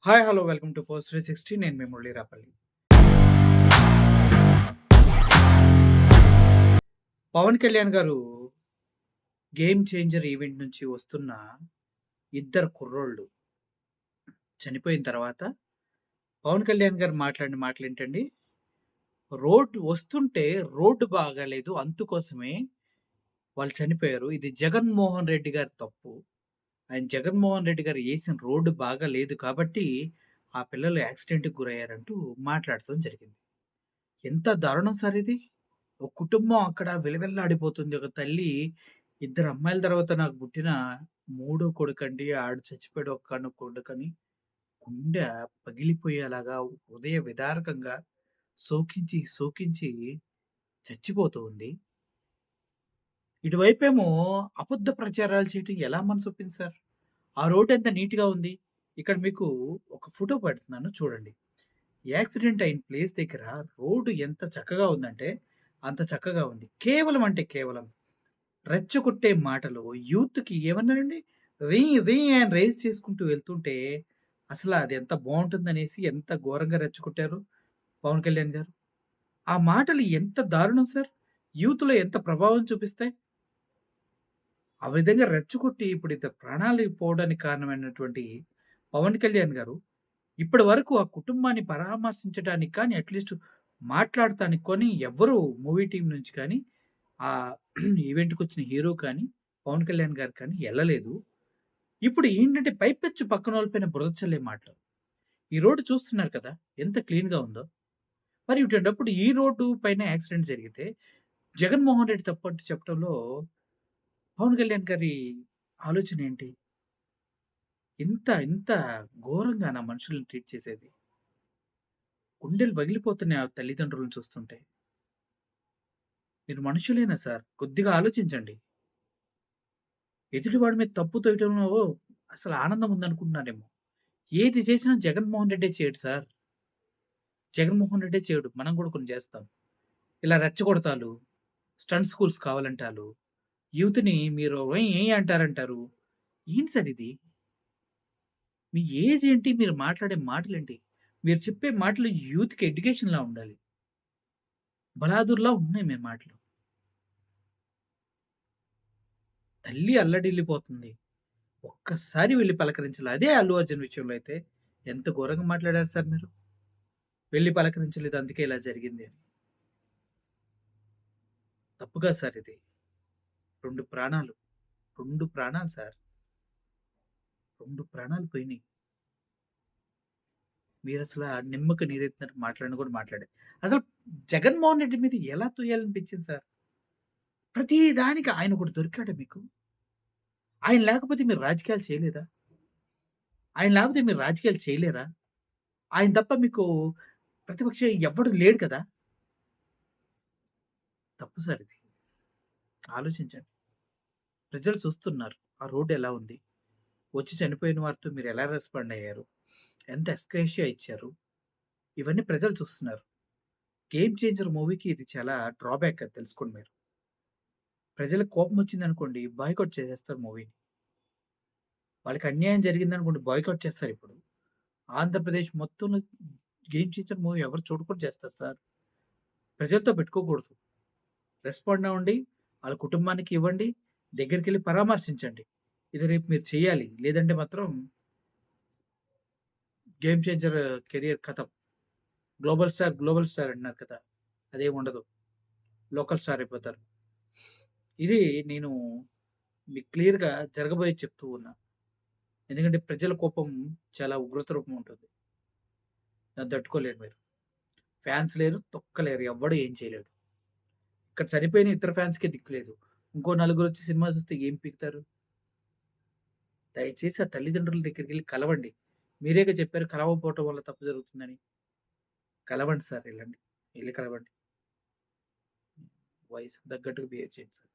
Hi! Hello! Welcome to post 360. నేను మీ మురళీ రాపల్లి. పవన్ కళ్యాణ్ గారు 'game changer' event నుంచి వస్తున్న ఇద్దరు కుర్రోళ్ళు చనిపోయిన తర్వాత పవన్ కళ్యాణ్ గారు మాట్లాడిన మాటలేంటండి, రోడ్డు బాగాలేదు అందుకోసమే వాళ్ళు చనిపోయారు. ఇది జగన్మోహన్ రెడ్డి గారి తప్పు. జగన్మోహన్ రెడ్డి గారు ఏసిన రోడ్డు బాగా లేదు కాబట్టి ఆ పిల్లలు యాక్సిడెంట్‌కి గురయ్యారంటూ మాట్లాడటం జరిగింది. ఎంత దారుణం సార్ ఇది! ఒక కుటుంబం అక్కడ విలవిల్లాడిపోతుంది. ఒక తల్లి, ఇద్దరు అమ్మాయిల తర్వాత నాకు పుట్టిన మూడో కొడుకండి. ఆడు చచ్చిపోయాడు ఒక్కను కొడుకని గుండె పగిలిపోయేలాగా హృదయ విదారకంగా శోకించి చచ్చిపోతూ ఉంది. ఇటువైపేమో అబద్ధ ప్రచారాలు చేయటం ఎలా మనసొప్పింది సార్? ఆ రోడ్ ఎంత నీట్‌గా ఉంది. ఇక్కడ మీకు ఒక ఫోటో పెడుతున్నాను చూడండి. యాక్సిడెంట్ అయిన ప్లేస్ దగ్గర రోడ్ ఎంత చక్కగా ఉందంటే, అంత చక్కగా ఉంది. కేవలం అంటే కేవలం రెచ్చగొట్టే మాటలు యూత్‌కి ఏమన్నారండి? జీ జీ అని రైజ్ చేసుకుంటూ వెళ్తుంటే, అసల అది ఎంత బావుంటుందనేసి ఎంత ఘోరంగా రెచ్చగొట్టారు పవన్ కళ్యాణ్ గారు. ఆ మాటలు ఎంత దారుణం సార్! యూత్‌లో ఎంత ప్రభావం చూపిస్తాయి. ఆ విధంగా రెచ్చగొట్టి ఇప్పుడు ఇద్దరు ప్రాణాలు పోవడానికి కారణమైనటువంటి పవన్ కళ్యాణ్ గారు ఇప్పటి వరకు ఆ కుటుంబాన్ని పరామర్శించడానికి కానీ, అట్‌లీస్ట్ మాట్లాడటానికి కొని ఎవ్వరు మూవీ టీమ్ నుంచి కానీ, ఆహ్, ఈవెంట్‌కొచ్చిన హీరో కానీ, పవన్ కళ్యాణ్ గారు కానీ ఎళ్ళలేదు. ఇప్పుడు ఏంటంటే పైపెచ్చు పక్కనోళ్ళ పైన బురద చల్లే మాటలు. ఈ రోడ్డు చూస్తున్నారు కదా! ఎంత క్లీన్‌గా ఉందో. మరి ఇటువంటప్పుడు ఈ రోడ్డు పైన యాక్సిడెంట్ జరిగితే, జగన్మోహన్ రెడ్డి తప్పంటూ చెప్పడంలో పవన్ కళ్యాణ్ గారి ఆలోచన ఏంటి? ఇంత ఘోరంగానా మనుషుల్ని ట్రీట్ చేసేది? గుండెలు పగిలిపోతున్నాయి ఆ తల్లిదండ్రులను చూస్తుంటే. మీరు మనుషులేనా సార్? కొద్దిగా ఆలోచించండి. ఎదుటివాడి మీద తప్పు తోయటంలో అసలు ఆనందం ఉందనుకుంటున్నారేమో. ఏది చేసినా జగన్మోహన్ రెడ్డే చేయడు సార్. జగన్మోహన్ రెడ్డే చేయడు. మనం కూడా కొన్ని చేస్తాం. ఇలా రెచ్చగొడతాలు, స్టంట్ స్కూల్స్ కావాలంటాలు, యూత్‌ని మీరు అంటారంటారు. ఏంటి సార్ ఇది? మీ ఏజ్ ఏంటి? మీరు మాట్లాడే మాటలేంటి? మీరు చెప్పే మాటలు యూత్‌కి ఎడ్యుకేషన్‌లా ఉండాలి. బలాదూర్‌లా ఉన్నాయి మీ మాటలు. తల్లి అల్లడిల్లిపోతుంది. ఒక్కసారి వెళ్లి పలకరించలే. అదే 'అల్లు అర్జున్' విషయంలో అయితే ఎంత ఘోరంగా మాట్లాడారు సార్ మీరు. వెళ్లి పలకరించలేదు అందుకే ఇలా జరిగింది అని. తప్పు కాదు సార్ ఇది. 2 ప్రాణాలు. 2 ప్రాణాలు సార్. 2 ప్రాణాలు పోయినాయి. మీరసల నిమ్మకు నీరెత్తినట్టు మాట్లాడిన కూడా మాట్లాడారు. అసలు జగన్మోహన్ రెడ్డి మీద ఎలా తోయాలనిపించింది సార్? ప్రతి దానికి ఆయన ఒకడు దొరికాడా మీకు? ఆయన లేకపోతే మీరు రాజకీయాలు చేయలేదా? ఆయన లేకపోతే మీరు రాజకీయాలు చేయలేరా? ఆయన తప్ప మీకు ప్రతిపక్షం ఎవ్వడు లేడు కదా! తప్పు సార్ ఇది. ఆలోచించండి. ప్రజలు చూస్తున్నారు. ఆ రోడ్ ఎలా ఉంది? వచ్చి చనిపోయిన వారితో మీరు ఎలా రెస్పాండ్ అయ్యారు? ఎంత ఎక్స్‌గ్రేషియా ఇచ్చారు? ఇవన్నీ ప్రజలు చూస్తున్నారు. 'గేమ్ చేంజర్' మూవీకి ఇది చాలా డ్రాబ్యాక్ అది తెలుసుకోండి మీరు. ప్రజలకు కోపం వచ్చిందనుకోండి బాయ్‌కాట్ చేసేస్తారు మూవీని. వాళ్ళకి అన్యాయం జరిగిందనుకోండి బాయ్‌కాట్ చేస్తారిప్పుడు. ఆంధ్రప్రదేశ్ మొత్తంలో 'గేమ్ చేంజర్' మూవీ ఎవరు చూడకుండా చేస్తారు సార్. ప్రజలతో పెట్టుకోకూడదు. రెస్పాండ్ అవ్వండి. ఆళ్ళ కుటుంబానికి ఇవ్వండి. దగ్గరికెళ్లి పరామర్శించండి. ఇది రేపు మీరు చేయాలి. లేదంటే మాత్రం 'గేమ్ చేంజర్' కెరియర్ ఖతం. గ్లోబల్ స్టార్ అంటున్నారు కదా! అదేమి ఉండదు. లోకల్ స్టార్ అయిపోతారు. ఇది నేను మీకు క్లియర్‌గా జరగబోయేది చెప్తూ ఉన్నా. ఎందుకంటే ప్రజల కోపం చాలా ఉగ్రత రూపం ఉంటుంది. దాన్ని తట్టుకోలేరు మీరు. ఫ్యాన్స్ లేరు, తొక్కలేరు. ఎవ్వడు ఏం చేయలేడు. ఇక్కడ చనిపోయిన ఇద్దరు ఫ్యాన్స్‌కే దిక్కు లేదు. ఇంకో నలుగురొచ్చి సినిమా చూస్తే ఏం పీకుతారు? దయచేసి ఆ తల్లిదండ్రుల దగ్గరికెళ్లి కలవండి. మీరేగా చెప్పారు కలవకపోవటం వల్ల తప్పు జరుగుతుందని. కలవండి సార్ ఎళ్ళండి. ఎళ్లి కలవండి. వయసుకు తగ్గట్టుగా బిహేవ్ చేయండి సార్.